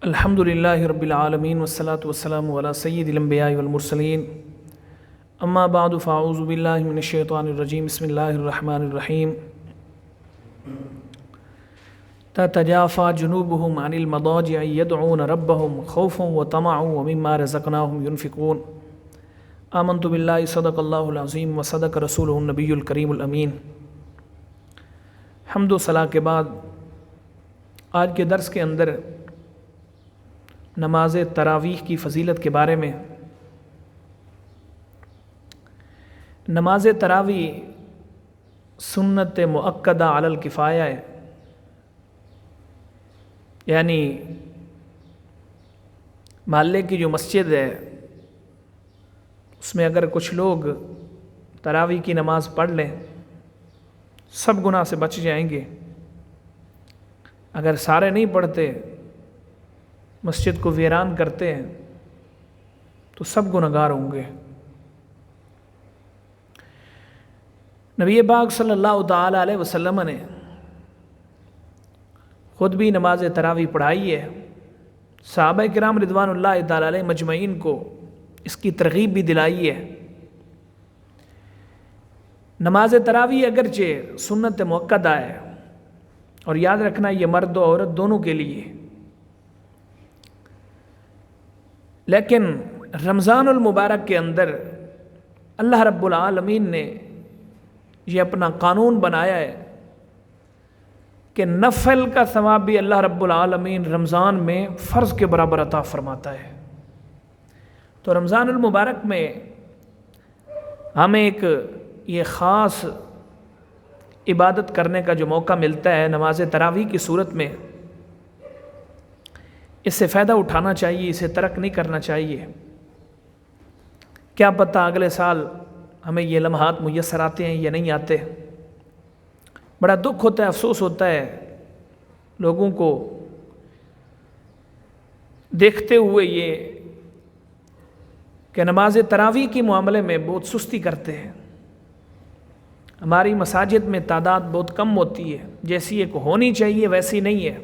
الحمد للہ رب العالمین والصلاة والسلام علی سید الانبیاء والمرسلین اما بعد فاعوذ باللہ من الشیطان الرجیم بسم اللہ الرحمن الرحیم تتجافى جنوبهم عن المضاجع يدعون ربهم خوفا وطمعا ومما رزقناهم ينفقون آمنت باللہ صدق اللہ العظیم وصدق رسولہ النبی الکریم الامین۔ حمد و ثنا کے بعد آج کے درس کے اندر نماز تراویح کی فضیلت کے بارے میں۔ نماز تراویح سنت مؤکدہ علی الکفایہ ہے، یعنی محلے کی جو مسجد ہے اس میں اگر کچھ لوگ تراویح کی نماز پڑھ لیں سب گناہ سے بچ جائیں گے۔ اگر سارے نہیں پڑھتے، مسجد کو ویران کرتے ہیں تو سب گنہگار ہوں گے۔ نبی پاک صلی اللہ تعالیٰ علیہ وسلم نے خود بھی نماز تراویح پڑھائی ہے، صحابہ کرام رضوان اللہ تعالیٰ علیہ مجمعین کو اس کی ترغیب بھی دلائی ہے۔ نماز تراویح اگرچہ سنت مؤکدہ ہے، اور یاد رکھنا یہ مرد و عورت دونوں کے لیے، لیکن رمضان المبارک کے اندر اللہ رب العالمین نے یہ اپنا قانون بنایا ہے کہ نفل کا ثواب بھی اللہ رب العالمین رمضان میں فرض کے برابر عطا فرماتا ہے۔ تو رمضان المبارک میں ہمیں ایک یہ خاص عبادت کرنے کا جو موقع ملتا ہے نماز تراویح کی صورت میں، اس سے فائدہ اٹھانا چاہیے، اسے ترک نہیں کرنا چاہیے۔ کیا پتہ اگلے سال ہمیں یہ لمحات میسر آتے ہیں یا نہیں آتے۔ بڑا دکھ ہوتا ہے، افسوس ہوتا ہے لوگوں کو دیکھتے ہوئے یہ کہ نماز تراویح کے معاملے میں بہت سستی کرتے ہیں۔ ہماری مساجد میں تعداد بہت کم ہوتی ہے، جیسی ایک ہونی چاہیے ویسی نہیں ہے،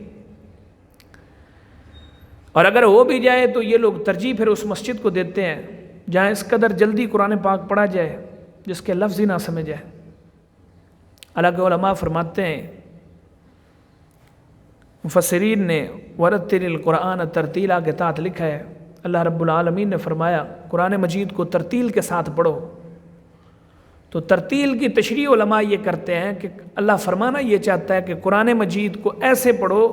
اور اگر ہو بھی جائے تو یہ لوگ ترجیح پھر اس مسجد کو دیتے ہیں جہاں اس قدر جلدی قرآن پاک پڑھا جائے جس کے لفظ ہی نہ سمجھ جائے۔ حالانکہ علماء فرماتے ہیں، مفسرین نے ورتل القرآن ترتیلا کے تحت لکھا ہے، اللہ رب العالمین نے فرمایا قرآن مجید کو ترتیل کے ساتھ پڑھو۔ تو ترتیل کی تشریح علماء یہ کرتے ہیں کہ اللہ فرمانا یہ چاہتا ہے کہ قرآن مجید کو ایسے پڑھو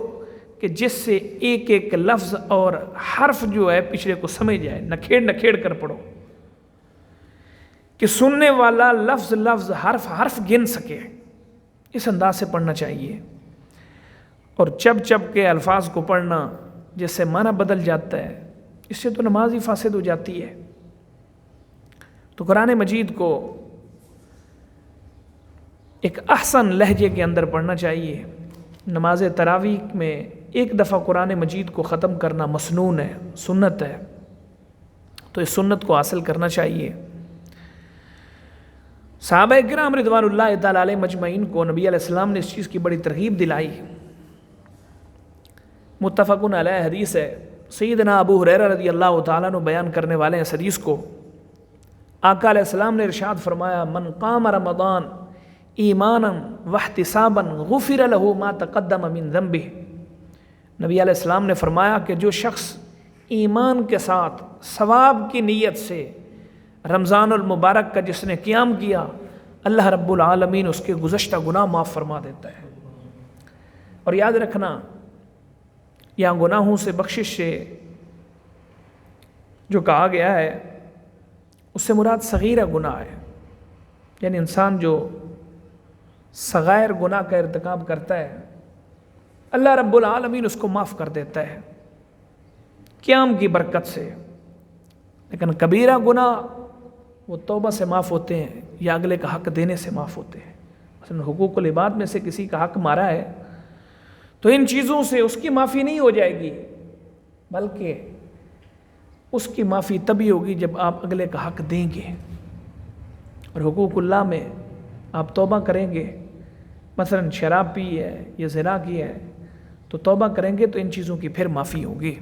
کہ جس سے ایک ایک لفظ اور حرف جو ہے پچھلے کو سمجھ جائے، نکھیڑ کر پڑھو، کہ سننے والا لفظ لفظ حرف حرف گن سکے۔ اس انداز سے پڑھنا چاہیے، اور چب کے الفاظ کو پڑھنا جس سے معنی بدل جاتا ہے، اس سے تو نماز ہی فاسد ہو جاتی ہے۔ تو قرآن مجید کو ایک احسن لہجے کے اندر پڑھنا چاہیے۔ نماز تراویح میں ایک دفعہ قرآن مجید کو ختم کرنا مسنون ہے، سنت ہے، تو اس سنت کو حاصل کرنا چاہیے۔ صحابہ کرام رضوان اللہ تعالیٰ علیہ مجمعین کو نبی علیہ السلام نے اس چیز کی بڑی ترغیب دلائی۔ متفقن علیہ حدیث ہے، سیدنا ابو ہریرہ رضی اللہ تعالیٰ عنہ بیان کرنے والے ہیں اس حدیث کو۔ آقا علیہ السلام نے ارشاد فرمایا، من قام رمضان ایمانا واحتسابا غفر له ما تقدم من ذنبه۔ نبی علیہ السلام نے فرمایا کہ جو شخص ایمان کے ساتھ ثواب کی نیت سے رمضان المبارک کا جس نے قیام کیا، اللہ رب العالمین اس کے گزشتہ گناہ معاف فرما دیتا ہے۔ اور یاد رکھنا، یہاں گناہوں سے بخشش سے جو کہا گیا ہے اس سے مراد صغیرہ گناہ ہے، یعنی انسان جو صغائر گناہ کا ارتکاب کرتا ہے اللہ رب العالمین اس کو معاف کر دیتا ہے قیام کی برکت سے۔ لیکن کبیرہ گناہ وہ توبہ سے معاف ہوتے ہیں یا اگلے کا حق دینے سے معاف ہوتے ہیں۔ مثلا حقوق العباد میں سے کسی کا حق مارا ہے تو ان چیزوں سے اس کی معافی نہیں ہو جائے گی، بلکہ اس کی معافی تبھی ہوگی جب آپ اگلے کا حق دیں گے۔ اور حقوق اللہ میں آپ توبہ کریں گے، مثلا شراب پی ہے یا زنا کی ہے، تو توبہ کریں گے تو ان چیزوں کی پھر معافی ہوگی۔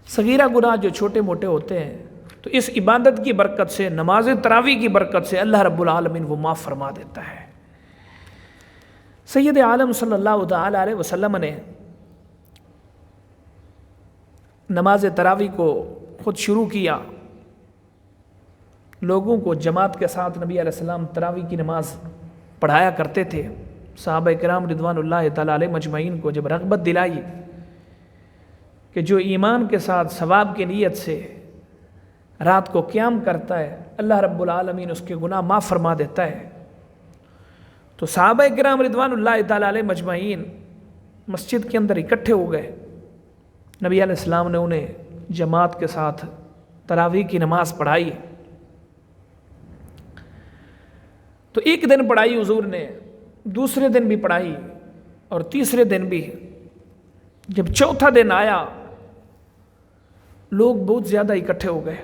صغیرہ گناہ جو چھوٹے موٹے ہوتے ہیں تو اس عبادت کی برکت سے، نماز تراویح کی برکت سے اللہ رب العالمین وہ معاف فرما دیتا ہے۔ سید عالم صلی اللہ تعالی علیہ وسلم نے نماز تراویح کو خود شروع کیا، لوگوں کو جماعت کے ساتھ نبی علیہ السلام تراویح کی نماز پڑھایا کرتے تھے۔ صحابہ کرام رضوان اللہ تعالی علیہ مجمعین کو جب رغبت دلائی کہ جو ایمان کے ساتھ ثواب کی نیت سے رات کو قیام کرتا ہے اللہ رب العالمین اس کے گناہ معاف فرما دیتا ہے، تو صحابہ کرام رضوان اللہ تعالی علیہ مجمعین مسجد کے اندر اکٹھے ہو گئے۔ نبی علیہ السلام نے انہیں جماعت کے ساتھ تراویح کی نماز پڑھائی، تو ایک دن پڑھائی حضور نے، دوسرے دن بھی پڑھائی اور تیسرے دن بھی۔ جب چوتھا دن آیا لوگ بہت زیادہ اکٹھے ہو گئے،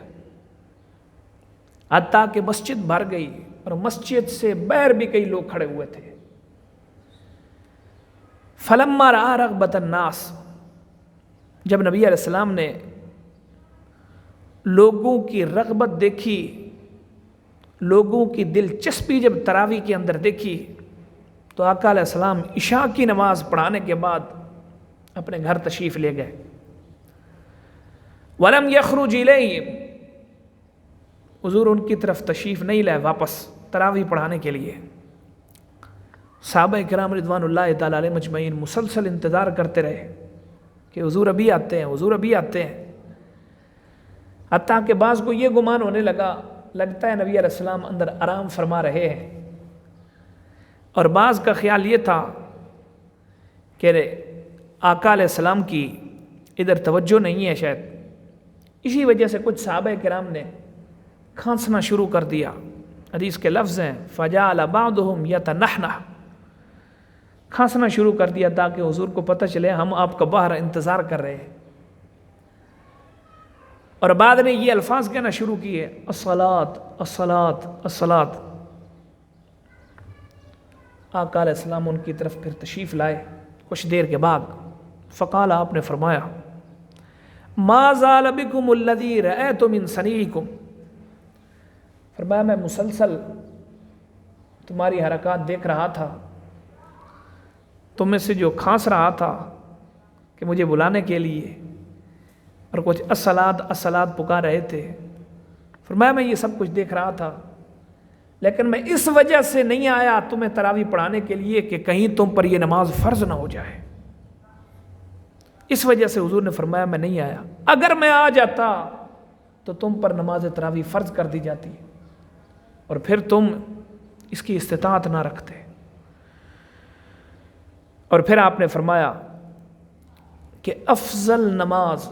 حتیٰ کہ مسجد بھر گئی اور مسجد سے باہر بھی کئی لوگ کھڑے ہوئے تھے۔ فلما رأى رغبۃ الناس، جب نبی علیہ السلام نے لوگوں کی رغبت دیکھی، لوگوں کی دلچسپی جب تراویح کے اندر دیکھی، تو آقا علیہ السلام عشاء کی نماز پڑھانے کے بعد اپنے گھر تشریف لے گئے۔ وَلَمْ يَخْرُجْ إِلَيْهِمْ، حضور ان کی طرف تشریف نہیں لائے واپس تراویح پڑھانے کے لیے۔ صحابہ کرام رضوان اللہ تعالی علیہ مجمعین مسلسل انتظار کرتے رہے کہ حضور ابھی آتے ہیں، حضور ابھی آتے ہیں، حتیٰ کہ بعض کو یہ گمان ہونے لگتا ہے نبی علیہ السلام اندر آرام فرما رہے ہیں، اور بعض کا خیال یہ تھا کہ آقا علیہ السلام کی ادھر توجہ نہیں ہے شاید، اسی وجہ سے کچھ صحابہ کرام نے کھانسنا شروع کر دیا۔ حدیث کے لفظ ہیں فَجَعَلَ بَعْضُهُمْ يَتَنَحْنَحُ، کھانسنا شروع کر دیا تاکہ حضور کو پتہ چلے ہم آپ کا باہر انتظار کر رہے ہیں، اور بعد نے یہ الفاظ کہنا شروع کیے الصلاۃ الصلاۃ الصلاۃ۔ آقا علیہ السلام ان کی طرف پھر تشریف لائے کچھ دیر کے بعد، فقال، آپ نے فرمایا ما زال بکم الذی رأیت من صنیعکم، فرمایا میں مسلسل تمہاری حرکات دیکھ رہا تھا، تم میں سے جو کھانس رہا تھا کہ مجھے بلانے کے لیے اور کچھ الصلاۃ الصلاۃ پکار رہے تھے، فرمایا میں یہ سب کچھ دیکھ رہا تھا، لیکن میں اس وجہ سے نہیں آیا تمہیں تراویح پڑھانے کے لیے کہ کہیں تم پر یہ نماز فرض نہ ہو جائے، اس وجہ سے حضور نے فرمایا میں نہیں آیا، اگر میں آ جاتا تو تم پر نماز تراویح فرض کر دی جاتی اور پھر تم اس کی استطاعت نہ رکھتے۔ اور پھر آپ نے فرمایا کہ افضل نماز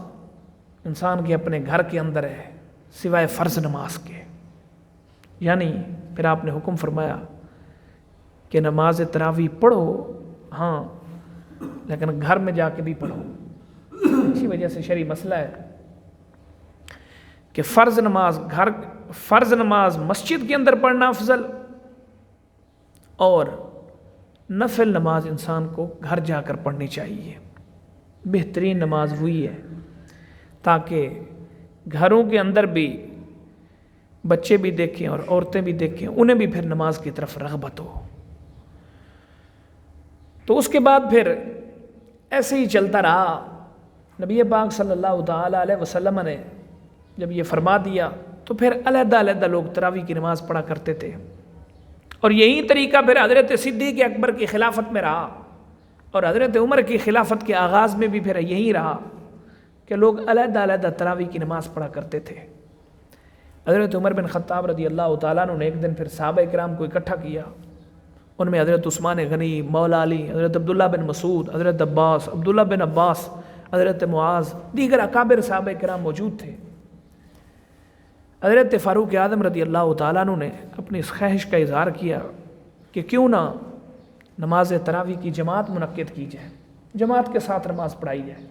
انسان کے اپنے گھر کے اندر ہے سوائے فرض نماز کے، یعنی پھر آپ نے حکم فرمایا کہ نماز تراویح پڑھو ہاں، لیکن گھر میں جا کے بھی پڑھو۔ اسی وجہ سے شرعی مسئلہ ہے کہ فرض نماز مسجد کے اندر پڑھنا افضل، اور نفل نماز انسان کو گھر جا کر پڑھنی چاہیے۔ بہترین نماز وہی ہے تاکہ گھروں کے اندر بھی بچے بھی دیکھیں اور عورتیں بھی دیکھیں، انہیں بھی پھر نماز کی طرف رغبت ہو۔ تو اس کے بعد پھر ایسے ہی چلتا رہا۔ نبی پاک صلی اللہ تعالی علیہ وسلم نے جب یہ فرما دیا تو پھر علیحدہ علیحدہ لوگ تراویح کی نماز پڑھا کرتے تھے، اور یہی طریقہ پھر حضرت صدیق اکبر کی خلافت میں رہا، اور حضرت عمر کی خلافت کے آغاز میں بھی پھر یہی رہا کہ لوگ علیحدہ علیحدہ تراویح کی نماز پڑھا کرتے تھے۔ حضرت عمر بن خطاب رضی اللہ تعالیٰ عنہ نے ایک دن پھر صحابہ کرام کو اکٹھا کیا، ان میں حضرت عثمان غنی، مولا علی، حضرت عبداللہ بن مسعود، حضرت عباس، عبداللہ بن عباس، حضرت معاذ، دیگر اکابر صحابہ کرام موجود تھے۔ حضرت فاروق اعظم رضی اللہ تعالیٰ عنہ نے اپنی اس خواہش کا اظہار کیا کہ کیوں نہ نماز تراویح کی جماعت منعقد کی جائے، جماعت کے ساتھ نماز پڑھائی جائے۔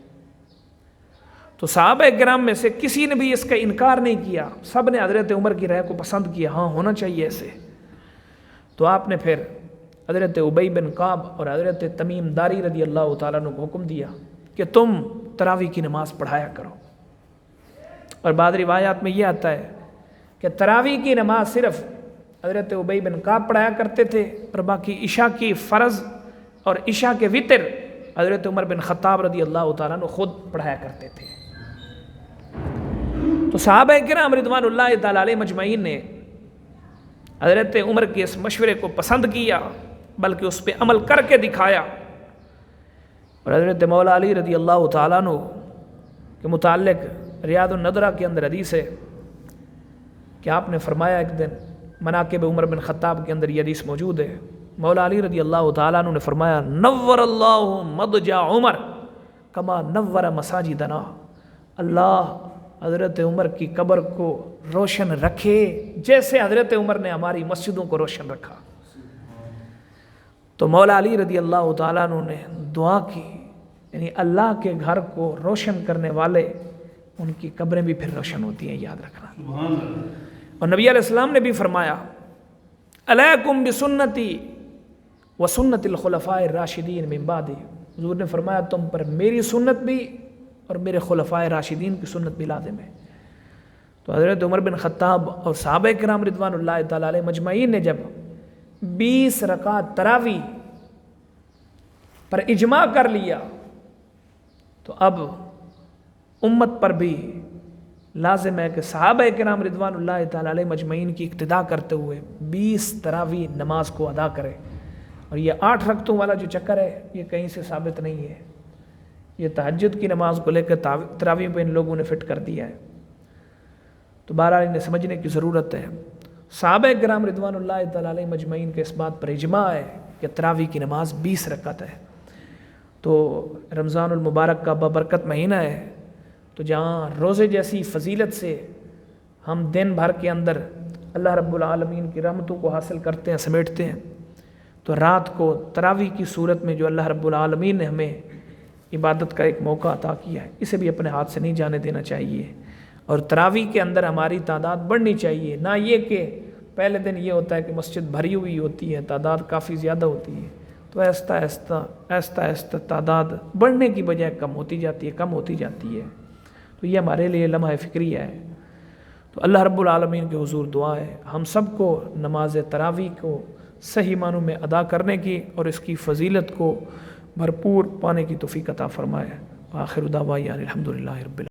تو صحابہ کرام میں سے کسی نے بھی اس کا انکار نہیں کیا، سب نے حضرت عمر کی رائے کو پسند کیا، ہاں ہونا چاہیے ایسے۔ تو آپ نے پھر حضرت ابی بن کعب اور حضرت تمیم داری رضی اللہ تعالیٰ عنہ کو حکم دیا کہ تم تراویح کی نماز پڑھایا کرو۔ اور بعض روایات میں یہ آتا ہے کہ تراویح کی نماز صرف حضرت ابی بن کعب پڑھایا کرتے تھے، اور باقی عشاء کی فرض اور عشاء کے وتر حضرت عمر بن خطاب رضی اللہ تعالیٰ عنہ خود پڑھایا کرتے تھے۔ تو صحابہ کرام رضوان اللہ تعالیٰ علیہ مجمعین نے حضرت عمر کے اس مشورے کو پسند کیا، بلکہ اس پہ عمل کر کے دکھایا۔ اور حضرت مولا علی رضی اللہ تعالیٰ عنہ کے متعلق ریاض الندرہ کے اندر حدیث ہے کہ آپ نے فرمایا، ایک دن مناقب عمر بن خطاب کے اندر یہ حدیث موجود ہے، مولا علی رضی اللہ تعالیٰ عنہ نے فرمایا، نور اللہ مضجع عمر کما نور مساجدنا، اللہ حضرت عمر کی قبر کو روشن رکھے جیسے حضرت عمر نے ہماری مسجدوں کو روشن رکھا۔ تو مولا علی رضی اللہ تعالیٰ عنہ نے دعا کی، یعنی اللہ کے گھر کو روشن کرنے والے ان کی قبریں بھی پھر روشن ہوتی ہیں، یاد رکھنا۔ اور نبی علیہ السلام نے بھی فرمایا، علیکم بسنتی وسنت الخلفاء الراشدین من بعدی، حضور نے فرمایا تم پر میری سنت بھی اور میرے خلفاء راشدین کی سنت بھی لازم ہے۔ تو حضرت عمر بن خطاب اور صحابہ کرام رضوان اللہ تعالیٰ علیہ مجمعین نے جب 20 رکعت تراویح پر اجماع کر لیا، تو اب امت پر بھی لازم ہے کہ صحابہ کرام رضوان اللہ تعالیٰ علیہ مجمعین کی اقتداء کرتے ہوئے 20 تراویح نماز کو ادا کرے۔ اور یہ 8 رکعتوں والا جو چکر ہے یہ کہیں سے ثابت نہیں ہے، یہ تہجد کی نماز کو لے کر تراویح پہ ان لوگوں نے فٹ کر دیا ہے۔ تو بہرحال انہیں سمجھنے کی ضرورت ہے۔ صحابہ کرام رضوان اللہ تعالیٰ علیہ مجمعین کے اس بات پر اجماع ہے کہ تراویح کی نماز 20 رکعت ہے۔ تو رمضان المبارک کا بابرکت مہینہ ہے، تو جہاں روزے جیسی فضیلت سے ہم دن بھر کے اندر اللہ رب العالمین کی رحمتوں کو حاصل کرتے ہیں، سمیٹتے ہیں، تو رات کو تراویح کی صورت میں جو اللہ رب العالمین نے ہمیں عبادت کا ایک موقع عطا کیا ہے، اسے بھی اپنے ہاتھ سے نہیں جانے دینا چاہیے۔ اور تراویح کے اندر ہماری تعداد بڑھنی چاہیے، نہ یہ کہ پہلے دن یہ ہوتا ہے کہ مسجد بھری ہوئی ہوتی ہے، تعداد کافی زیادہ ہوتی ہے، تو آہستہ آہستہ تعداد بڑھنے کی بجائے کم ہوتی جاتی ہے۔ تو یہ ہمارے لیے لمحہ فکری ہے۔ تو اللہ رب العالمین کے حضور دعا ہے ہم سب کو نماز تراویح کو صحیح معنوں میں ادا کرنے کی اور اس کی فضیلت کو بھرپور پانے کی توفیق عطا فرمائے۔ آخر دعوانا الحمدللہ رب العالمین۔